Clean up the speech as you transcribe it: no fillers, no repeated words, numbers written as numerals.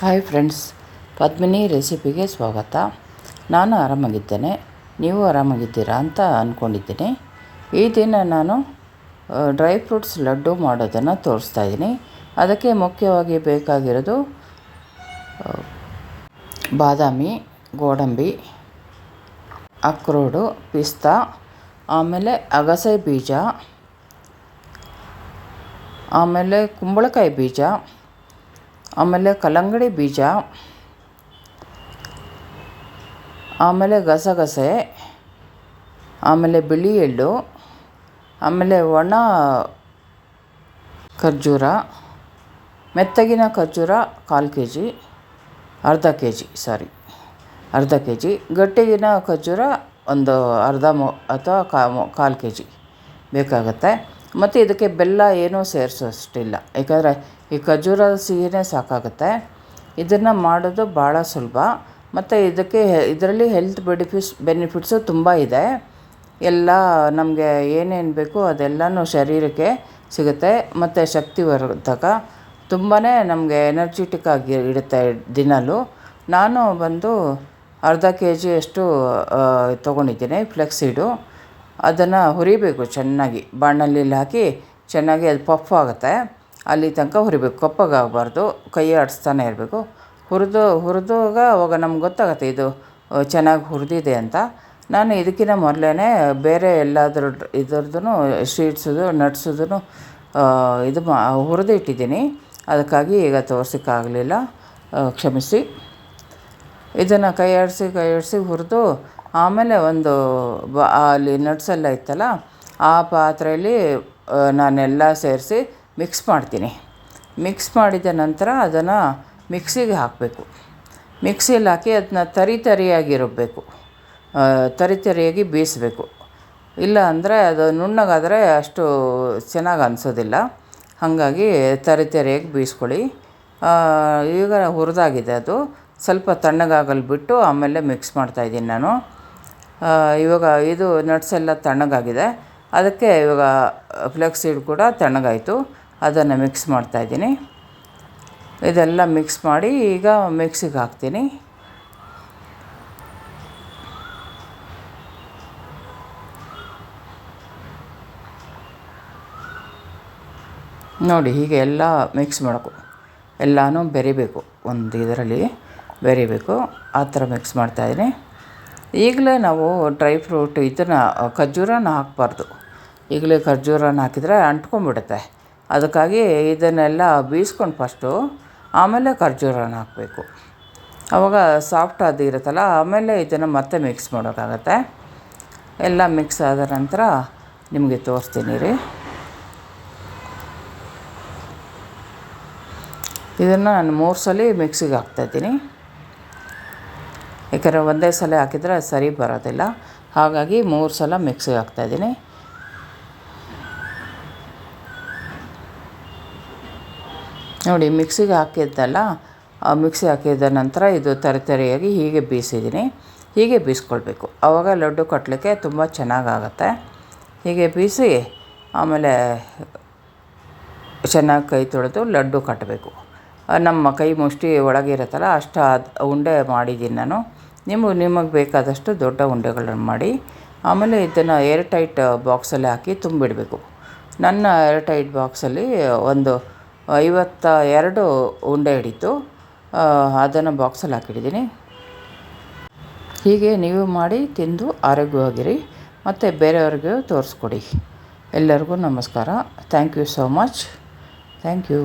Hi friends, Padmini ರೆಸಿಪಿಗೆ ಸ್ವಾಗತ. ನಾನು ಆರಾಮಾಗಿದ್ದೇನೆ, ನೀವು ಆರಾಮಾಗಿದ್ದೀರಾ ಅಂತ ಅಂದ್ಕೊಂಡಿದ್ದೀನಿ. ಈ ದಿನ ನಾನು ಡ್ರೈ ಫ್ರೂಟ್ಸ್ ಲಡ್ಡು ಮಾಡೋದನ್ನು ತೋರಿಸ್ತಾ ಇದ್ದೀನಿ. ಅದಕ್ಕೆ ಮುಖ್ಯವಾಗಿ ಬೇಕಾಗಿರೋದು ಬಾದಾಮಿ, ಗೋಡಂಬಿ, ಅಕ್ರೋಡು, ಪಿಸ್ತಾ, ಆಮೇಲೆ ಅಗಸೆ ಬೀಜ, ಆಮೇಲೆ ಕುಂಬಳಕಾಯಿ ಬೀಜ, ಆಮೇಲೆ ಕಲ್ಲಂಗಡಿ ಬೀಜ, ಆಮೇಲೆ ಗಸಗಸೆ, ಆಮೇಲೆ ಬಿಳಿ ಎಳ್ಳು, ಆಮೇಲೆ ಒಣ ಖರ್ಜೂರ, ಮೆತ್ತಗಿನ ಖರ್ಜೂರ ಅರ್ಧ ಕೆ ಜಿ, ಗಟ್ಟಿಗಿನ ಖರ್ಜೂರ ಒಂದು ಅಥವಾ ಕಾಲು ಕೆ ಜಿ ಬೇಕಾಗುತ್ತೆ. ಮತ್ತು ಇದಕ್ಕೆ ಬೆಲ್ಲ ಏನೂ ಸೇರಿಸೋಷ್ಟಿಲ್ಲ, ಯಾಕಂದರೆ ಈ ಖರ್ಜೂರದ ಸಿಹಿನೇ ಸಾಕಾಗುತ್ತೆ. ಇದನ್ನು ಮಾಡೋದು ಭಾಳ ಸುಲಭ. ಮತ್ತು ಇದರಲ್ಲಿ ಹೆಲ್ತ್ ಬೆನಿಫಿಟ್ಸು ತುಂಬ ಇದೆ. ಎಲ್ಲ ನಮಗೆ ಏನೇನು ಬೇಕೋ ಅದೆಲ್ಲನೂ ಶರೀರಕ್ಕೆ ಸಿಗುತ್ತೆ. ಮತ್ತು ಶಕ್ತಿವರ್ಧಕ, ತುಂಬಾ ನಮಗೆ ಎನರ್ಜಿಟಿಕ್ ಆಗಿ ಇಡುತ್ತೆ ದಿನವೂ. ನಾನು ಅರ್ಧ ಕೆ ಜಿಯಷ್ಟು ತೊಗೊಂಡಿದ್ದೀನಿ ಫ್ಲೆಕ್ಸೀಡು. ಅದನ್ನು ಹುರಿಬೇಕು ಚೆನ್ನಾಗಿ, ಬಾಣಲೆಯಲ್ಲಿ ಹಾಕಿ ಚೆನ್ನಾಗಿ ಅದು ಪಫ್ ಆಗುತ್ತೆ, ಅಲ್ಲಿ ತನಕ ಹುರಿಬೇಕು. ಕಪ್ಪಗಾಗಬಾರ್ದು, ಕೈ ಆಡಿಸ್ತಾನೆ ಇರಬೇಕು. ಹುರಿದಾಗ ಅವಾಗ ನಮ್ಗೆ ಗೊತ್ತಾಗುತ್ತೆ ಇದು ಚೆನ್ನಾಗಿ ಹುರಿದಿದೆ ಅಂತ. ನಾನು ಇದಕ್ಕಿಂತ ಮೊದಲೇ ಬೇರೆ ಇದರದ್ದು ಸ್ವೀಟ್ಸದು ನಟ್ಸದು ಹುರಿದು ಇಟ್ಟಿದ್ದೀನಿ. ಅದಕ್ಕಾಗಿ ಈಗ ತೋರ್ಸೋಕ್ಕಾಗಲಿಲ್ಲ, ಕ್ಷಮಿಸಿ. ಇದನ್ನು ಕೈ ಆಡಿಸಿ ಹುರಿದು ಆಮೇಲೆ ಅಲ್ಲಿ ನಟ್ಸೆಲ್ಲ ಇತ್ತಲ್ಲ ಆ ಪಾತ್ರೆಯಲ್ಲಿ ನಾನೆಲ್ಲ ಸೇರಿಸಿ ಮಿಕ್ಸ್ ಮಾಡ್ತೀನಿ. ಮಿಕ್ಸ್ ಮಾಡಿದ ನಂತರ ಅದನ್ನು ಮಿಕ್ಸಿಗೆ ಹಾಕಬೇಕು. ಮಿಕ್ಸಿಯಲ್ಲಿ ಹಾಕಿ ಅದನ್ನ ತರಿಯಾಗಿರಬೇಕು, ತರಿಯಾಗಿ ಬೇಯಿಸಬೇಕು. ಇಲ್ಲ ಅಂದರೆ ಅದು ನುಣ್ಣಗಾದರೆ ಅಷ್ಟು ಚೆನ್ನಾಗಿ ಅನಿಸೋದಿಲ್ಲ. ಹಾಗಾಗಿ ತರಿಯಾಗಿ ಬೇಯಿಸ್ಕೊಳ್ಳಿ. ಈಗ ಹುರಿದಾಗಿದೆ, ಅದು ಸ್ವಲ್ಪ ತಣ್ಣಗಾಗಲು ಬಿಟ್ಟು ಆಮೇಲೆ ಮಿಕ್ಸ್ ಮಾಡ್ತಾಯಿದ್ದೀನಿ ನಾನು. ಇವಾಗ ಇದು ನಟ್ಸ್ ಎಲ್ಲ ತಣ್ಣಗಾಗಿದೆ, ಅದಕ್ಕೆ ಇವಾಗ ಫ್ಲೆಕ್ಸೀಡ್ ಕೂಡ ತಣ್ಣಗಾಯಿತು. ಅದನ್ನು ಮಿಕ್ಸ್ ಮಾಡ್ತಾಯಿದ್ದೀನಿ. ಇದೆಲ್ಲ ಮಿಕ್ಸ್ ಮಾಡಿ ಈಗ ಮಿಕ್ಸಿಗೆ ಹಾಕ್ತೀನಿ. ನೋಡಿ, ಹೀಗೆ ಎಲ್ಲ ಮಿಕ್ಸ್ ಮಾಡಬೇಕು. ಎಲ್ಲನೂ ಬೆರಿಬೇಕು, ಇದರಲ್ಲಿ ಬೆರಿಬೇಕು. ಆ ಥರ ಮಿಕ್ಸ್ ಮಾಡ್ತಾಯಿದ್ದೀನಿ. ಈಗಲೇ ನಾವು ಡ್ರೈ ಫ್ರೂಟ್ ಖರ್ಜೂರನ ಹಾಕಬಾರ್ದು. ಈಗಲೇ ಖರ್ಜೂರನ ಹಾಕಿದರೆ ಅಂಟ್ಕೊಂಡ್ಬಿಡುತ್ತೆ. ಅದಕ್ಕಾಗಿ ಇದನ್ನೆಲ್ಲ ಬೀಸ್ಕೊಂಡು ಫಸ್ಟು, ಆಮೇಲೆ ಖರ್ಜೂರನ ಹಾಕಬೇಕು. ಆವಾಗ ಸಾಫ್ಟ್ ಅದು ಇರುತ್ತಲ್ಲ, ಆಮೇಲೆ ಇದನ್ನು ಮತ್ತೆ ಮಿಕ್ಸ್ ಮಾಡೋಕ್ಕಾಗತ್ತೆ. ಎಲ್ಲ ಮಿಕ್ಸ್ ಆದ ನಂತರ ನಿಮಗೆ ತೋರಿಸ್ತೀನಿ ರೀ. ಇದನ್ನು ನಾನು 3 ಸಲ ಮಿಕ್ಸಿಗೆ ಹಾಕ್ತಾಯಿದ್ದೀನಿ. ಯಾಕಂದರೆ ಒಂದೇ ಸಲ ಹಾಕಿದರೆ ಸರಿ ಬರೋದಿಲ್ಲ, ಹಾಗಾಗಿ 3 ಸಲ ಮಿಕ್ಸಿಗೆ ಹಾಕ್ತಾಯಿದ್ದೀನಿ. ನೋಡಿ, ಮಿಕ್ಸಿಗೆ ಹಾಕಿದ್ದಲ್ಲ, ಹಾಕಿದ ನಂತರ ಇದು ತರಿಯಾಗಿ ಹೀಗೆ ಬೀಸಿದ್ದೀನಿ. ಹೀಗೆ ಬೀಸ್ಕೊಳ್ಬೇಕು, ಆವಾಗ ಲಡ್ಡು ಕಟ್ಟಲಿಕ್ಕೆ ತುಂಬ ಚೆನ್ನಾಗಾಗತ್ತೆ. ಹೀಗೆ ಬೀಸಿ ಆಮೇಲೆ ಚೆನ್ನಾಗಿ ಕೈ ತೊಳೆದು ಲಡ್ಡು ಕಟ್ಟಬೇಕು. ನಮ್ಮ ಕೈ ಮುಷ್ಟಿ ಒಳಗೆ ಇರುತ್ತಲ್ಲ ಅಷ್ಟು ಉಂಡೆ ಮಾಡಿದ್ದೀನಿ ನಾನು. ನಿಮಗೆ ಬೇಕಾದಷ್ಟು ದೊಡ್ಡ ಉಂಡೆಗಳನ್ನು ಮಾಡಿ ಆಮೇಲೆ ಇದನ್ನು ಏರ್ ಟೈಟ್ ಬಾಕ್ಸಲ್ಲಿ ಹಾಕಿ ತುಂಬಿಡಬೇಕು. ನನ್ನ ಏರ್ ಟೈಟ್ ಬಾಕ್ಸಲ್ಲಿ 52 ಉಂಡೆ ಹಿಡಿತು. ಅದನ್ನು ಬಾಕ್ಸಲ್ಲಿ ಹಾಕಿಟ್ಟಿದ್ದೀನಿ. ಹೀಗೆ ನೀವು ಮಾಡಿ ತಿಂದು ಆರೋಗ್ಯವಾಗಿರಿ ಮತ್ತು ಬೇರೆಯವ್ರಿಗೂ ತೋರಿಸ್ಕೊಡಿ. ಎಲ್ಲರಿಗೂ ನಮಸ್ಕಾರ. Thank you so much. Thank you.